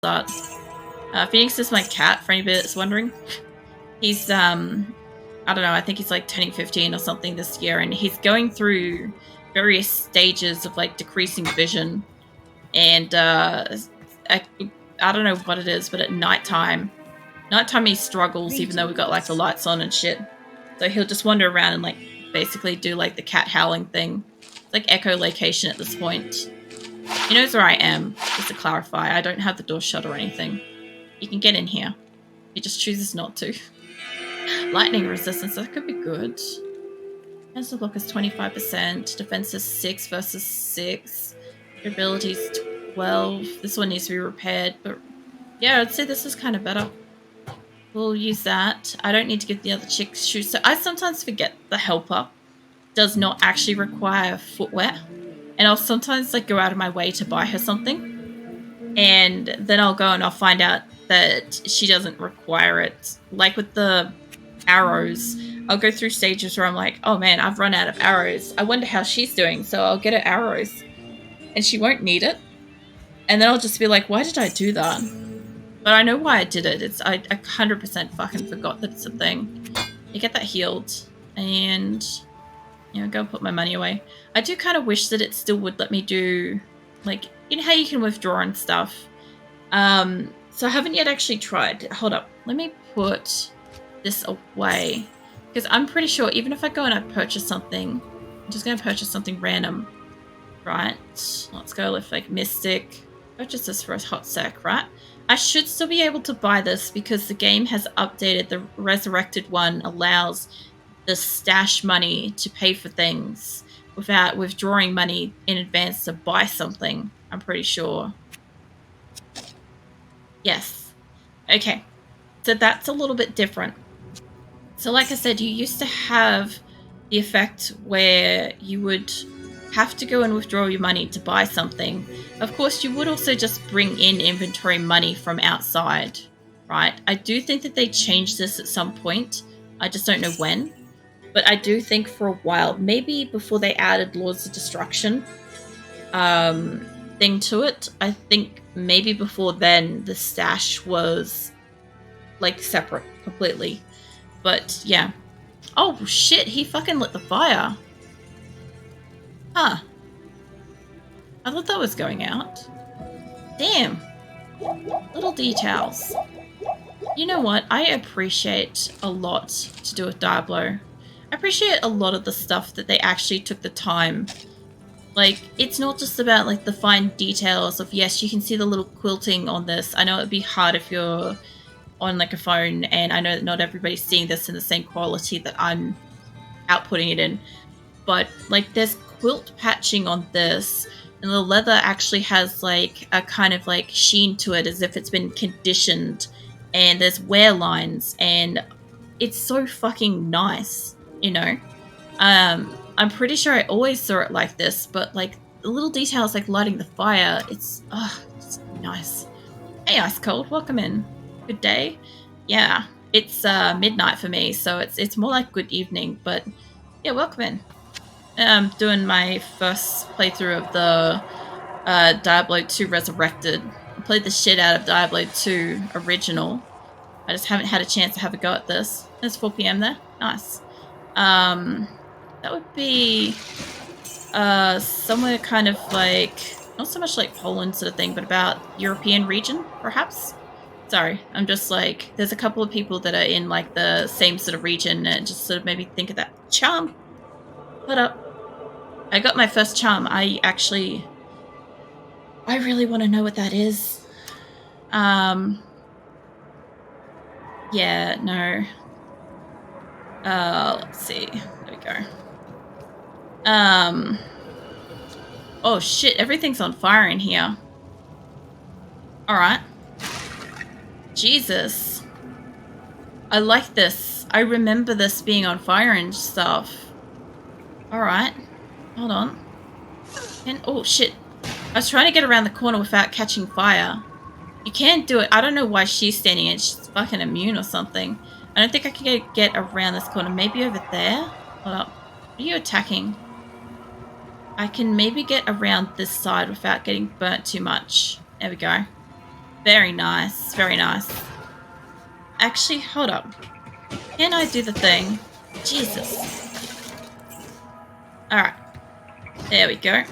start. Phoenix is my cat, for anybody that's wondering. He's, I don't know, I think he's like turning 15 or something this year, and he's going through various stages of like decreasing vision. And I don't know what it is, but at nighttime he struggles, even though we've got like the lights on and shit. So he'll just wander around and like basically do like the cat howling thing. It's like echolocation at this point. He knows where I am, just to clarify. I don't have the door shut or anything. He can get in here. He just chooses not to. Lightning resistance, that could be good. Defensive block is 25%. Defense is 6 versus 6. Ability is 12. This one needs to be repaired, but yeah, I'd say this is kind of better. We'll use that. I don't need to give the other chick shoes. So I sometimes forget the helper does not actually require footwear. And I'll sometimes like go out of my way to buy her something. And then I'll go and I'll find out that she doesn't require it. Like with the arrows, I'll go through stages where I'm like, oh man, I've run out of arrows. I wonder how she's doing. So I'll get her arrows. And she won't need it. And then I'll just be like, why did I do that? But I know why I did it. I 100% fucking forgot that it's a thing. You get that healed. And, you know, go put my money away. I do kind of wish that it still would let me do, like, you know how you can withdraw and stuff. So I haven't yet actually tried. Hold up. Let me put this away. Because I'm pretty sure even if I go and I purchase something, I'm just going to purchase something random. Right. Let's go with, like, Mystic. Purchase this for a hot sec, right? I should still be able to buy this because the game has updated. The Resurrected one allows the stash money to pay for things without withdrawing money in advance to buy something. I'm pretty sure. Yes. Okay. So that's a little bit different. So like I said, you used to have the effect where you would have to go and withdraw your money to buy something. Of course, you would also just bring in inventory money from outside, right? I do think that they changed this at some point. I just don't know when. But I do think for a while, maybe before they added Lords of Destruction thing to it, I think maybe before then the stash was like separate completely. But yeah. Oh shit, he fucking lit the fire. Huh. I thought that was going out. Damn. Little details. You know what? I appreciate a lot to do with Diablo. I appreciate a lot of the stuff that they actually took the time. Like, it's not just about, like, the fine details of, yes, you can see the little quilting on this. I know it'd be hard if you're on, like, a phone, and I know that not everybody's seeing this in the same quality that I'm outputting it in. But, like, there's quilt patching on this, and the leather actually has, like, a kind of, like, sheen to it as if it's been conditioned, and there's wear lines, and it's so fucking nice, you know? I'm pretty sure I always saw it like this, but, like, the little details, like lighting the fire, it's nice. Hey, Ice Cold, welcome in. Good day? Yeah, it's midnight for me, so it's more like good evening, but yeah, welcome in. I'm doing my first playthrough of the Diablo 2 Resurrected. I played the shit out of Diablo 2 Original. I just haven't had a chance to have a go at this. There's 4 p.m. there. Nice. That would be somewhere kind of like, not so much like Poland sort of thing, but about European region, perhaps? Sorry, I'm just like, there's a couple of people that are in like the same sort of region, and it just sort of made me think of that. Charm! What up? I got my first charm. I really want to know what that is. Yeah, no. Let's see. There we go. Oh shit, everything's on fire in here. Alright. Jesus. I like this. I remember this being on fire and stuff. Alright. Hold on. And oh shit. I was trying to get around the corner without catching fire. You can't do it. I don't know why she's standing in. She's fucking immune or something. I don't think I can get around this corner. Maybe over there? Hold up. What are you attacking? I can maybe get around this side without getting burnt too much. There we go. Very nice. Very nice. Actually, hold up. Can I do the thing? Jesus. Alright. There we go.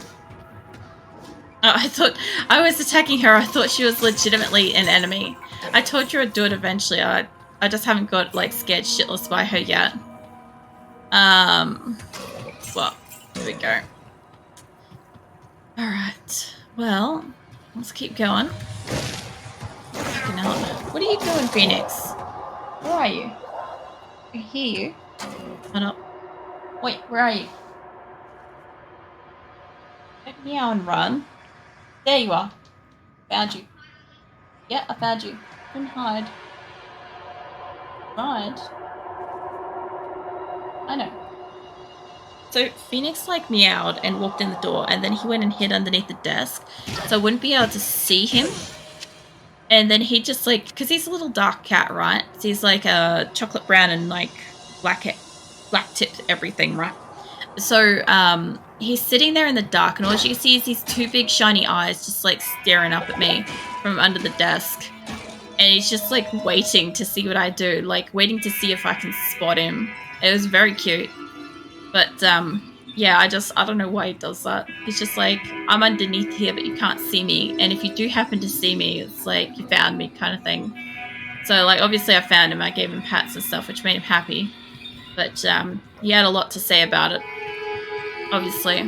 Oh, I thought I was attacking her. I thought she was legitimately an enemy. I told you I'd do it eventually. I just haven't got, like, scared shitless by her yet. Well, here we go. Alright. Well, let's keep going. Fucking hell. What are you doing, Phoenix? Where are you? I hear you. Hold up. Wait, where are you? Don't meow and run. There you are. Found you. Yeah, I found you. Don't hide. Hide? I know. So Phoenix like meowed and walked in the door, and then he went and hid underneath the desk, so I wouldn't be able to see him. And then he just like, because he's a little dark cat, right? So he's like a chocolate brown and like black tipped everything, right? So he's sitting there in the dark, and all you can see is these two big shiny eyes just like staring up at me from under the desk. And he's just like waiting to see what I do, like waiting to see if I can spot him. It was very cute. But yeah, I don't know why he does that. He's just like, I'm underneath here, but you can't see me. And if you do happen to see me, it's like you found me kind of thing. So like, obviously I found him. I gave him pats and stuff, which made him happy. But he had a lot to say about it, obviously.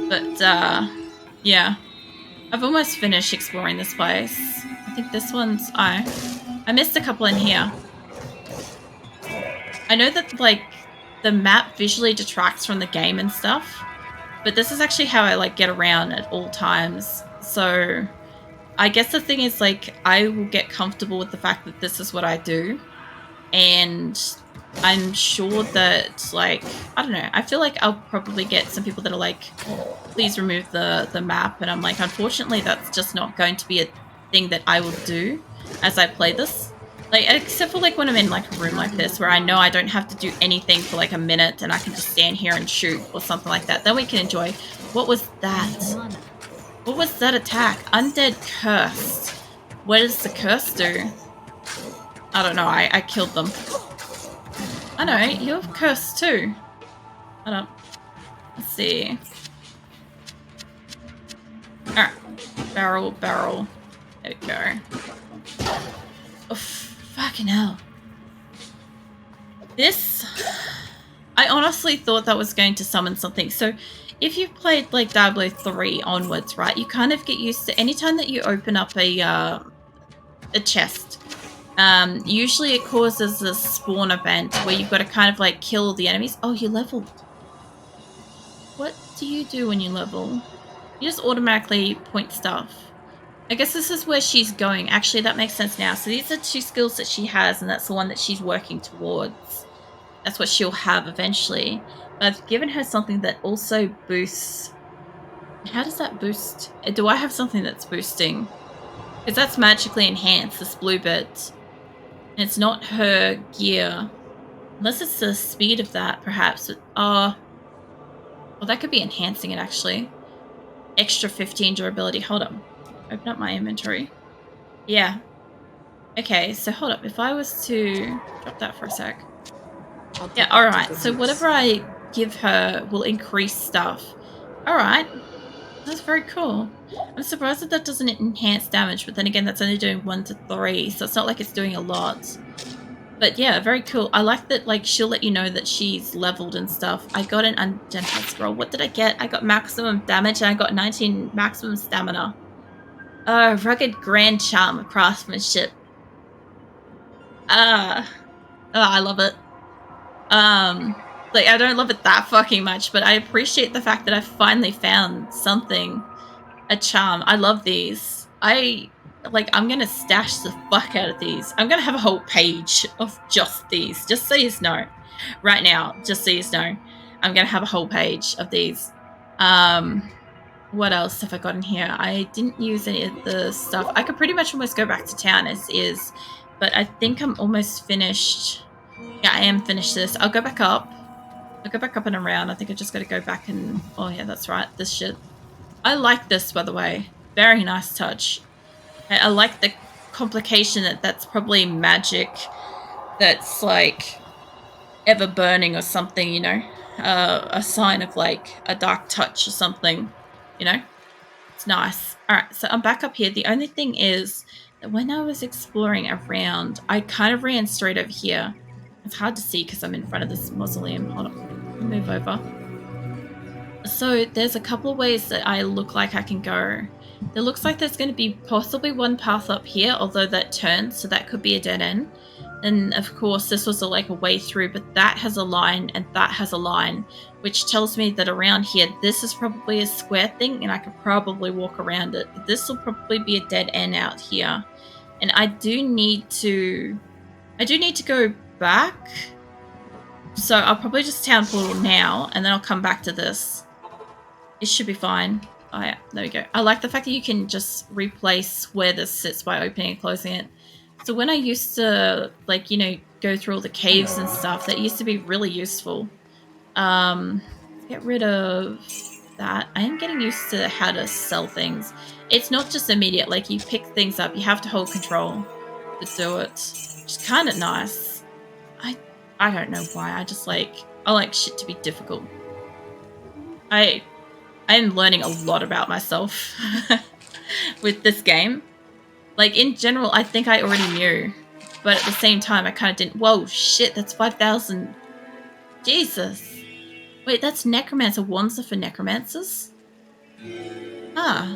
But yeah, I've almost finished exploring this place. I think this one's I missed a couple in here. I know that like the map visually detracts from the game and stuff, but this is actually how I like get around at all times. So I guess the thing is like I will get comfortable with the fact that this is what I do, and I'm sure that like I don't know, I feel like I'll probably get some people that are like, please remove the map, and I'm like, unfortunately that's just not going to be a thing that I will do as I play this. Like, except for like when I'm in like a room like this where I know I don't have to do anything for like a minute and I can just stand here and shoot or something like that. Then we can enjoy. What was that? What was that attack? Undead Cursed. What does the curse do? I don't know. I killed them. I know. You have Cursed too. I don't. Let's see. Alright. Barrel. There we go. Oof. Fucking hell. This, I honestly thought that was going to summon something. So if you've played like Diablo 3 onwards, right, you kind of get used to anytime that you open up a chest, usually it causes a spawn event where you've got to kind of like kill the enemies. Oh, you leveled. What do you do when you level? You just automatically point stuff. I guess this is where she's going. Actually, that makes sense now. So these are two skills that she has, and that's the one that she's working towards. That's what she'll have eventually. But I've given her something that also boosts... How does that boost? Do I have something that's boosting? Because that's magically enhanced, this blue bit. And it's not her gear. Unless it's the speed of that, perhaps. Well, that could be enhancing it, actually. Extra 15 durability. Hold on. Open up my inventory. Yeah. Okay, so hold up. If I was to drop that for a sec. Yeah, alright. So whatever I give her will increase stuff. Alright. That's very cool. I'm surprised that doesn't enhance damage, but then again, that's only doing 1 to 3, so it's not like it's doing a lot. But yeah, very cool. I like that, like, she'll let you know that she's leveled and stuff. I got an ungentle scroll. What did I get? I got maximum damage and I got 19 maximum stamina. Rugged grand charm of craftsmanship. I love it. Like, I don't love it that fucking much, but I appreciate the fact that I finally found something. A charm. I love these. I'm gonna stash the fuck out of these. I'm gonna have a whole page of just these. Just so you know. Right now, just so you know. I'm gonna have a whole page of these. What else have I got in here? I didn't use any of the stuff. I could pretty much almost go back to town as is, but I think I'm almost finished. Yeah, I am finished this. I'll go back up. I'll go back up and around. I think I just got to go back and... Oh, yeah, that's right. This shit. I like this, by the way. Very nice touch. I like the complication that's probably magic that's like ever burning or something, you know? A sign of like a dark touch or something, you know? It's nice. All right, so I'm back up here. The only thing is that when I was exploring around, I kind of ran straight over here. It's hard to see because I'm in front of this mausoleum. Hold on. Let me move over. So there's a couple of ways that I look like I can go. It looks like there's going to be possibly one path up here, although that turns, so that could be a dead end. And of course, this was like a way through, but that has a line and that has a line, which tells me that around here, this is probably a square thing and I could probably walk around it. But this will probably be a dead end out here. And I do need to go back. So I'll probably just town portal now and then I'll come back to this. It should be fine. Oh yeah, there we go. I like the fact that you can just replace where this sits by opening and closing it. So when I used to, like, you know, go through all the caves and stuff, that used to be really useful. Get rid of that. I am getting used to how to sell things. It's not just immediate. Like, you pick things up, you have to hold control to do it. Which is kind of nice. I don't know why. I like shit to be difficult. I am learning a lot about myself with this game. Like, in general, I think I already knew. But at the same time, I kind of didn't. Whoa, shit, that's 5,000. Jesus. Wait, that's necromancer. Wands are for necromancers? Ah.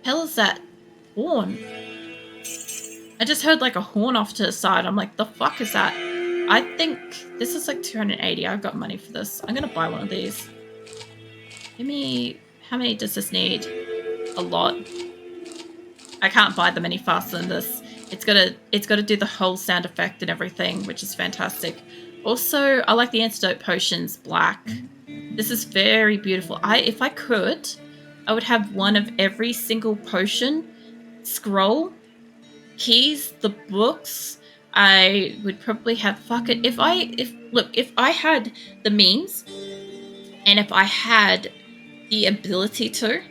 Hell is that horn? I just heard like a horn off to the side. I'm like, the fuck is that? I think this is like 280. I've got money for this. I'm gonna buy one of these. Give me... How many does this need? A lot. I can't buy them any faster than this. It's gotta do the whole sound effect and everything, which is fantastic. Also, I like the antidote potions black. This is very beautiful. If I could, I would have one of every single potion, scroll, keys, the books. I would probably have... Fuck it. If I had the means, and if I had the ability to,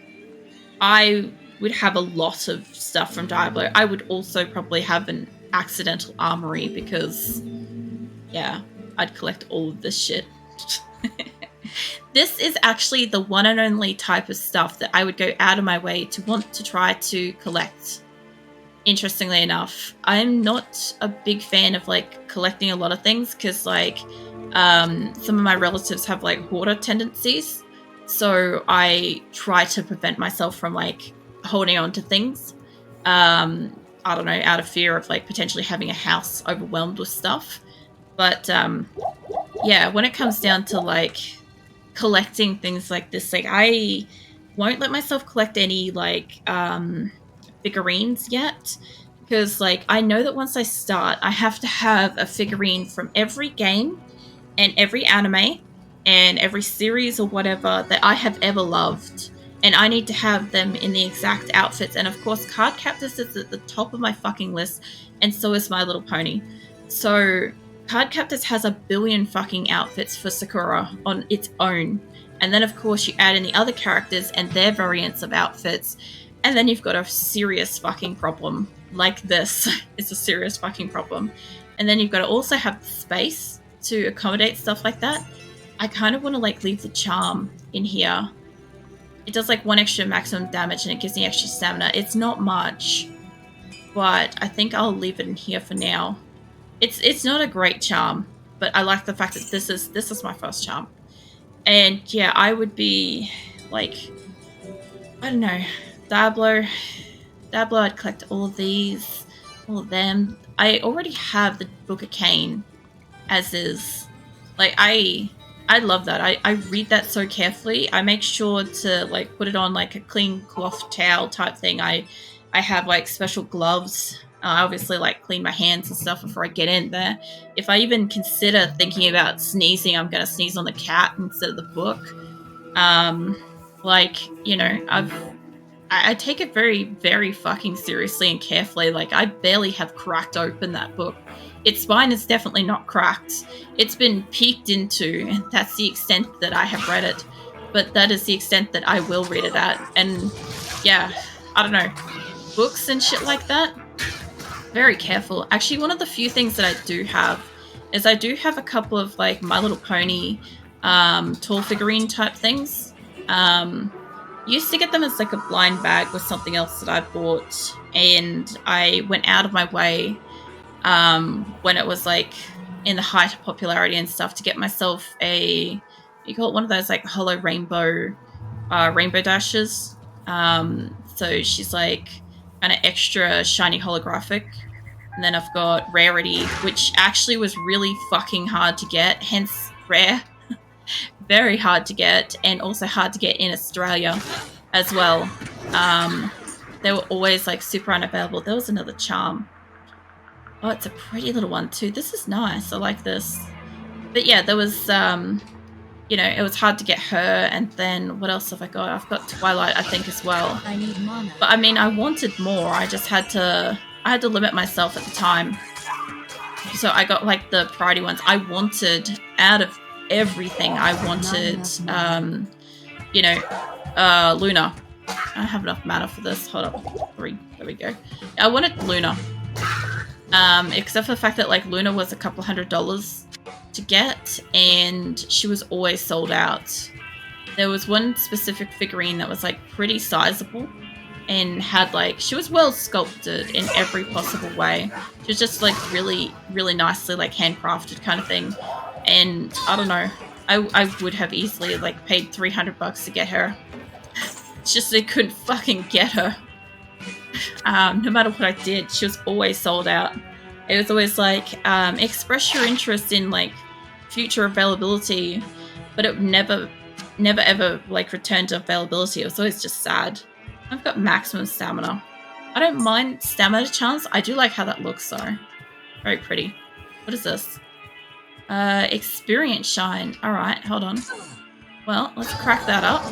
I would have a lot of stuff from Diablo. I would also probably have an accidental armory because, yeah, I'd collect all of this shit. This is actually the one and only type of stuff that I would go out of my way to want to try to collect. Interestingly enough, I'm not a big fan of like collecting a lot of things because like some of my relatives have like hoarder tendencies. So I try to prevent myself from like holding on to things. I don't know, out of fear of like potentially having a house overwhelmed with stuff. But yeah, when it comes down to like collecting things like this, like I won't let myself collect any like figurines yet, because like I know that once I start, I have to have a figurine from every game and every anime and every series or whatever that I have ever loved, and I need to have them in the exact outfits. And of course, Card Captors is at the top of my fucking list, and so is My Little Pony. So Card Captors has a billion fucking outfits for Sakura on its own, and then of course you add in the other characters and their variants of outfits, and then you've got a serious fucking problem. Like this. It's a serious fucking problem. And then you've got to also have the space to accommodate stuff like that. I kind of want to like leave the charm in here. It does like 1 extra maximum damage and it gives me extra stamina. It's not much, but I think I'll leave it in here for now. It's not a great charm, but I like the fact that this is my first charm. And yeah, I would be like, I don't know, Diablo, I'd collect all of these, all of them. I already have the Book of Cain as is. Like, I love that. I read that so carefully. I make sure to, like, put it on, like, a clean cloth towel type thing. I have, like, special gloves. I obviously, like, clean my hands and stuff before I get in there. If I even consider thinking about sneezing, I'm going to sneeze on the cat instead of the book. Like, you know, I take it very, very fucking seriously and carefully. Like, I barely have cracked open that book. Its spine is definitely not cracked. It's been peeked into, and that's the extent that I have read it. But that is the extent that I will read it at. And, yeah, I don't know. books and shit like that. Very careful. Actually, one of the few things that I do have is I do have a couple of like My Little Pony tall figurine type things. Used to get them as like a blind bag with something else that I bought, and I went out of my way when it was like in the height of popularity and stuff to get myself you call it one of those like hollow rainbow dashes. So she's like kind of extra shiny holographic. And then I've got Rarity, which actually was really fucking hard to get, hence rare. Very hard to get, and also hard to get in Australia as well. They were always like super unavailable. There was another charm. Oh, it's a pretty little one too. This is nice. I like this. But yeah, there was, you know, it was hard to get her. And then what else have I got? I've got Twilight, I think, as well. I need mana. But I mean, I wanted more. I just had to limit myself at the time. So I got like the priority ones. I wanted, out of everything, I wanted, you know, Luna. I don't have enough mana for this. Hold up. 3. There we go. I wanted Luna. Except for the fact that like Luna was a couple $100 to get, and she was always sold out. There was one specific figurine that was like pretty sizable and had like, she was well sculpted in every possible way. She was just like really, really nicely like handcrafted kind of thing. And I don't know, I would have easily like paid $300 to get her. It's just they couldn't fucking get her. No matter what I did, she was always sold out. It was always like, express your interest in like future availability, but it never ever like returned to availability. It was always just sad. I've got maximum stamina. I don't mind stamina charms. I do like how that looks though. Very pretty. What is this? Experience shine. Alright, hold on. Well, let's crack that up.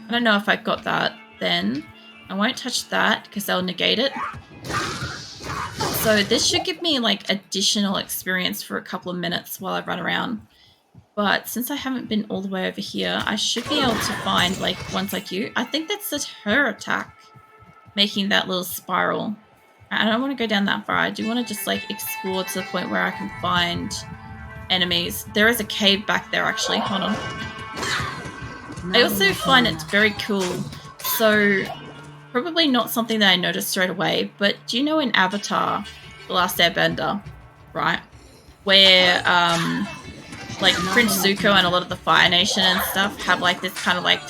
I don't know if I got that then. I won't touch that because they'll negate it. So this should give me like additional experience for a couple of minutes while I run around. But since I haven't been all the way over here, I should be able to find like ones like you. I think that's her attack, making that little spiral. I don't want to go down that far. I do want to just like explore to the point where I can find enemies. There is a cave back there actually. Hold on. I also find it's very cool. So probably not something that I noticed straight away, but do you know in Avatar, The Last Airbender, right? Where like Prince Zuko and a lot of the Fire Nation and stuff have like this kind of like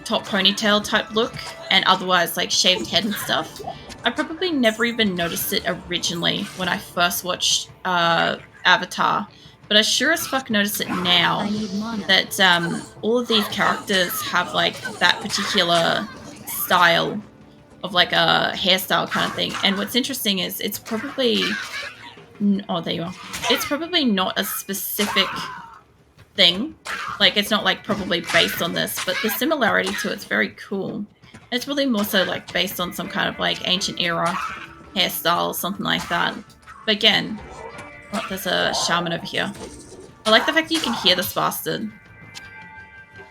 top ponytail type look, and otherwise like shaved head and stuff. I probably never even noticed it originally when I first watched Avatar, but I sure as fuck notice it now that all of these characters have like that particular style of like a hairstyle kind of thing. And what's interesting is it's probably, oh there you are, it's probably not a specific thing, like it's not like probably based on this, but the similarity to it's very cool. It's really more so like based on some kind of like ancient era hairstyle or something like that. But again, oh, there's a shaman over here. I like the fact that you can hear this bastard.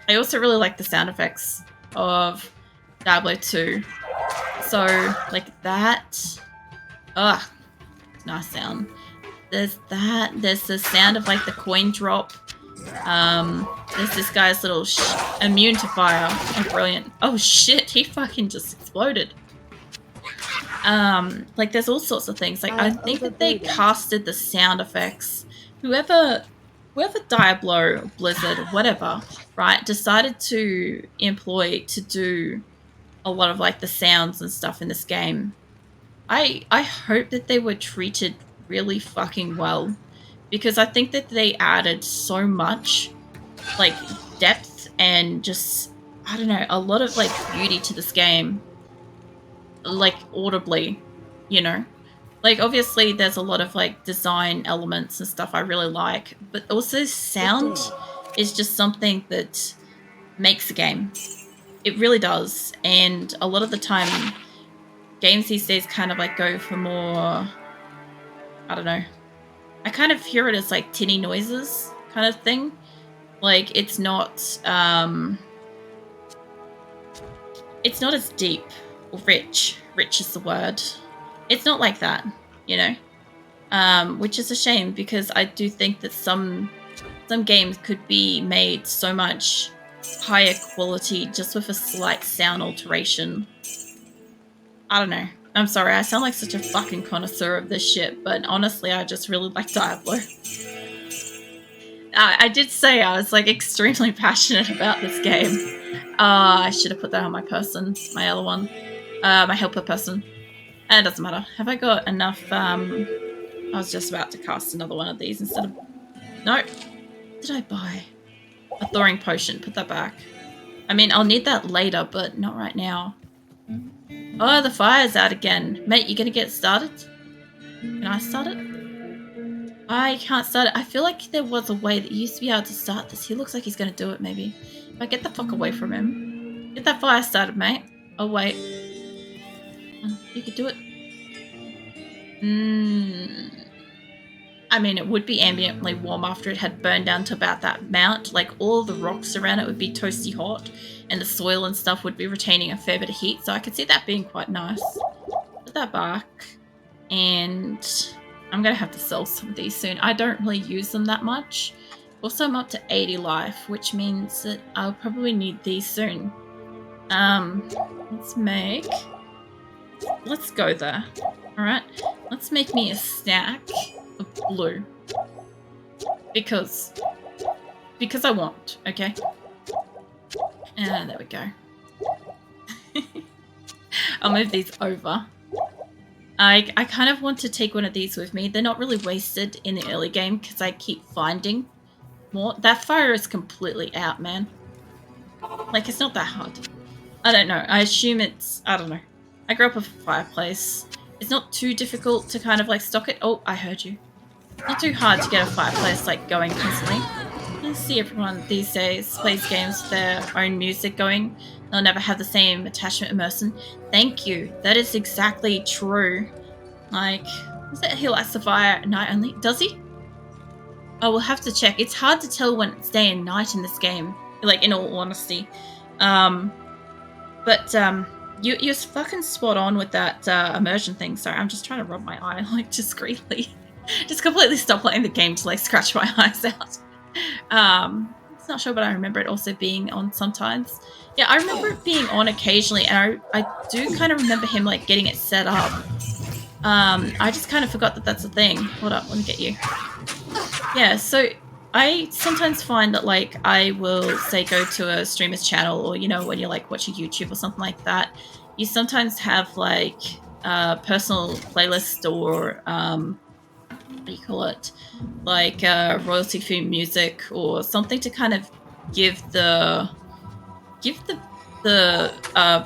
I also really like the sound effects of Diablo 2. So like that, nice sound. There's that. There's the sound of like the coin drop. There's this guy's little immune to fire. Oh, brilliant. Oh shit, he fucking just exploded. Like there's all sorts of things. Like I think that they casted the sound effects. Whoever Diablo, Blizzard, whatever, right, decided to employ to do a lot of like the sounds and stuff in this game. I hope that they were treated really fucking well, because I think that they added so much like depth and just, I don't know, a lot of like beauty to this game, like audibly, you know. Like obviously there's a lot of like design elements and stuff I really like, but also sound is just something that makes a game. It really does. And a lot of the time games these days kind of like go for more, I don't know, I kind of hear it as like tinny noises kind of thing. Like it's not as deep rich. Rich is the word. It's not like that, you know? Which is a shame because I do think that some games could be made so much higher quality just with a slight sound alteration. I don't know. I'm sorry, I sound like such a fucking connoisseur of this shit, but honestly, I just really like Diablo. I did say I was like extremely passionate about this game. I should have put that on my person, my other one, my helper person. It doesn't matter. Have I got enough? I was just about to cast another one of these instead of. No, did I buy a thawing potion? Put that back. I mean, I'll need that later, but not right now. Oh, the fire's out again, mate. You gonna get started? Can I start it? I can't start it. I feel like there was a way that you used to be able to start this. He looks like he's gonna do it, maybe. If I get the fuck away from him. Get that fire started, mate. Oh, wait. You could do it. I mean, it would be ambiently warm after it had burned down to about that amount. Like, all the rocks around it would be toasty hot, and the soil and stuff would be retaining a fair bit of heat, so I could see that being quite nice. Put that back. And I'm going to have to sell some of these soon. I don't really use them that much. Also, I'm up to 80 life, which means that I'll probably need these soon. Let's go there. Alright, let's make me a stack of blue. Because I want, okay? And there we go. I'll move these over. I kind of want to take one of these with me. They're not really wasted in the early game because I keep finding more. That fire is completely out, man. Like, it's not that hard. I don't know. I assume it's... I don't know. I grew up with a fireplace. It's not too difficult to kind of, like, stock it. Oh, I heard you. Not too hard to get a fireplace, like, going constantly. I see everyone these days plays games with their own music going. They'll never have the same attachment immersion. Thank you. That is exactly true. Like, is it he lights the fire at night only? Does he? Oh, we'll have to check. It's hard to tell when it's day and night in this game. Like, in all honesty. You're fucking spot on with that immersion thing. Sorry, I'm just trying to rub my eye, like, discreetly. Just completely stop playing the game to, like, scratch my eyes out. It's not sure, but I remember it also being on sometimes. Yeah, I remember it being on occasionally, and I do kind of remember him, like, getting it set up. I just kind of forgot that that's a thing. Hold up, let me get you. Yeah, so I sometimes find that, like, I will, say, go to a streamer's channel, or, you know, when you're, like, watching YouTube or something like that, you sometimes have, like, a personal playlist or, what do you call it? Like, royalty-free music or something to kind of give the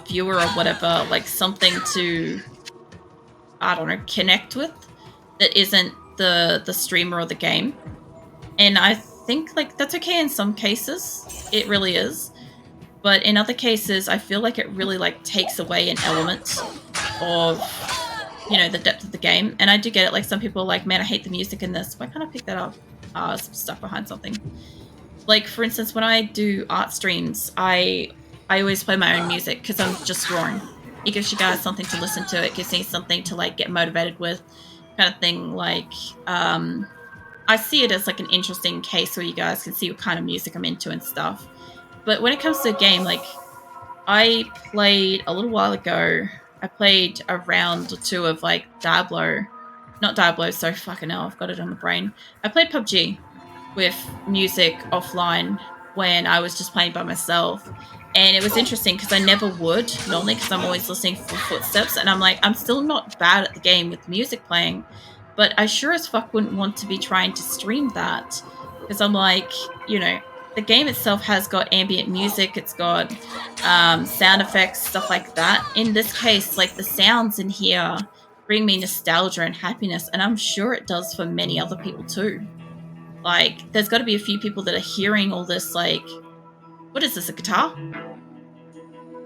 viewer or whatever, like, something to, I don't know, connect with that isn't the streamer or the game. And I think, like, that's okay in some cases. It really is. But in other cases, I feel like it really, like, takes away an element of, you know, the depth of the game. And I do get it. Like, some people are like, man, I hate the music in this. Why can't I pick that up? Some stuff behind something. Like, for instance, when I do art streams, I always play my own music because I'm just drawing. It gives you guys something to listen to. It gives me something to, like, get motivated with, kind of thing. Like, I see it as, like, an interesting case where you guys can see what kind of music I'm into and stuff. But when it comes to a game, like, I played a little while ago, I played a round or two of, like, Diablo. Not Diablo, so fucking hell, I've got it on the brain. I played PUBG with music offline when I was just playing by myself. And it was interesting because I never would normally because I'm always listening for footsteps. And I'm like, I'm still not bad at the game with music playing. But I sure as fuck wouldn't want to be trying to stream that. Because I'm like, you know, the game itself has got ambient music. It's got sound effects, stuff like that. In this case, like, the sounds in here bring me nostalgia and happiness. And I'm sure it does for many other people too. Like, there's got to be a few people that are hearing all this, like, what is this, a guitar?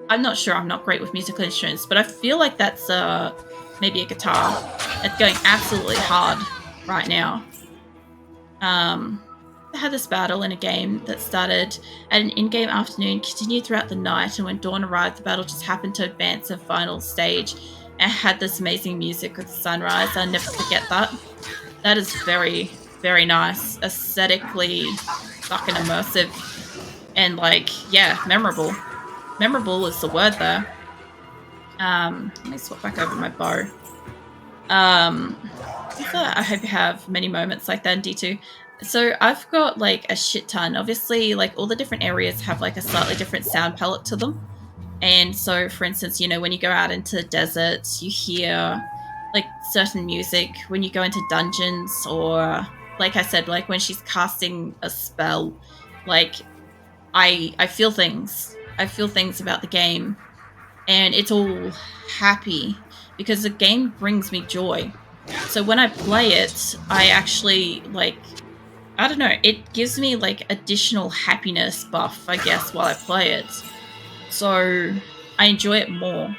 I'm not sure. I'm not great with musical instruments, but I feel like that's maybe a guitar. It's going absolutely hard right now. had this battle in a game that started at an in-game afternoon, continued throughout the night, and when dawn arrived, the battle just happened to advance to the final stage and had this amazing music with the sunrise. I'll never forget that. That is very, very nice. Aesthetically fucking immersive. And like, yeah, memorable. Memorable is the word there. Let me swap back over my bow. I hope you have many moments like that in D2. So I've got like a shit ton. Obviously, like all the different areas have like a slightly different sound palette to them. And so, for instance, you know, when you go out into the deserts, you hear like certain music. When you go into dungeons, or like I said, like when she's casting a spell, like I feel things. I feel things about the game, and it's all happy because the game brings me joy. So when I play it, I actually like, I don't know, it gives me like additional happiness buff, I guess, while I play it. So I enjoy it more.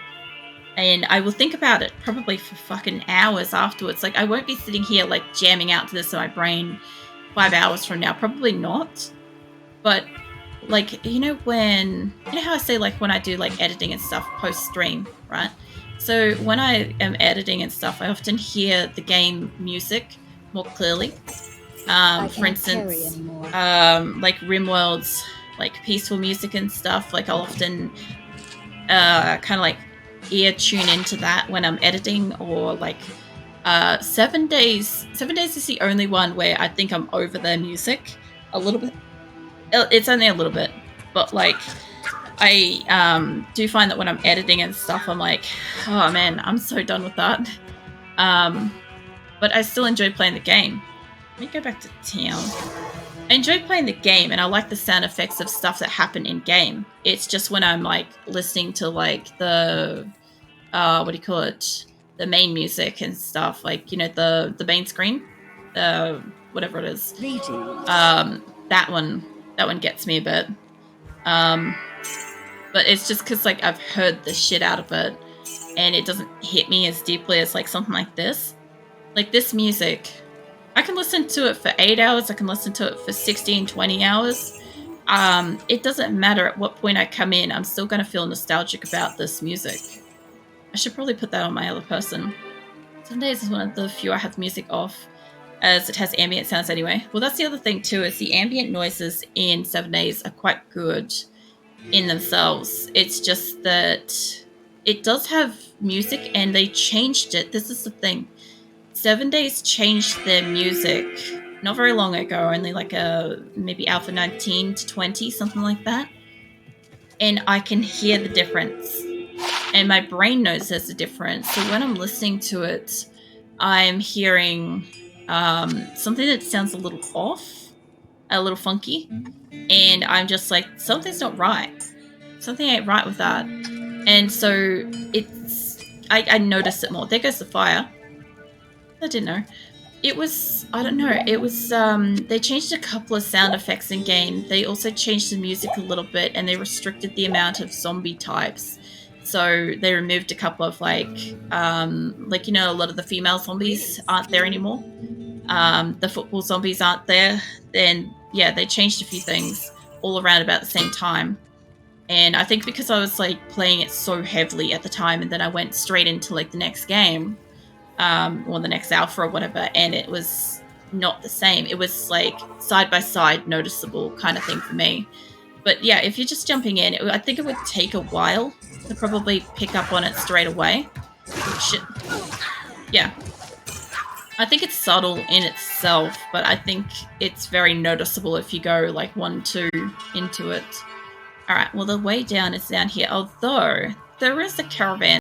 And I will think about it probably for fucking hours afterwards. Like I won't be sitting here like jamming out to this in my brain 5 hours from now. Probably not. But like, you know how I say like when I do like editing and stuff post stream, right? So when I am editing and stuff, I often hear the game music more clearly. For instance, like RimWorld's like peaceful music and stuff, like I'll often kind of like ear tune into that when I'm editing, or like 7 Days. 7 Days is the only one where I think I'm over their music a little bit. It's only a little bit, but like I do find that when I'm editing and stuff, I'm like, oh man, I'm so done with that. But I still enjoy playing the game. Let me go back to town. I enjoy playing the game, and I like the sound effects of stuff that happen in game. It's just when I'm like listening to like the what do you call it? The main music and stuff, like, you know, the main screen, whatever it is. That one gets me a bit. But it's just because like I've heard the shit out of it, and it doesn't hit me as deeply as like something like this. Like this music, I can listen to it for 8 hours, I can listen to it for 16, 20 hours. It doesn't matter at what point I come in, I'm still going to feel nostalgic about this music. I should probably put that on my other person. 7 Days is one of the few I have music off, as it has ambient sounds anyway. Well, that's the other thing too, is the ambient noises in 7 Days are quite good in themselves. It's just that it does have music, and they changed it. This is the thing. 7 Days changed their music not very long ago, only like maybe Alpha 19 to 20, something like that. And I can hear the difference. And my brain knows there's a difference. So when I'm listening to it, I'm hearing something that sounds a little off, a little funky. And I'm just like, something's not right. Something ain't right with that. And so I noticed it more. There goes the fire. I didn't know. It was, I don't know, it was, they changed a couple of sound effects in game. They also changed the music a little bit, and they restricted the amount of zombie types. So they removed a couple of like, you know, a lot of the female zombies aren't there anymore. The football zombies aren't there. Then, yeah, they changed a few things all around about the same time. And I think because I was like playing it so heavily at the time, and then I went straight into like the next game, or the next alpha or whatever, and it was not the same. It was like side by side noticeable kind of thing for me. But yeah, if you're just jumping in, I think it would take a while to probably pick up on it straight away. Shit. Yeah. I think it's subtle in itself, but I think it's very noticeable if you go like 1, 2 into it. Alright, well the way down is down here, although there is a caravan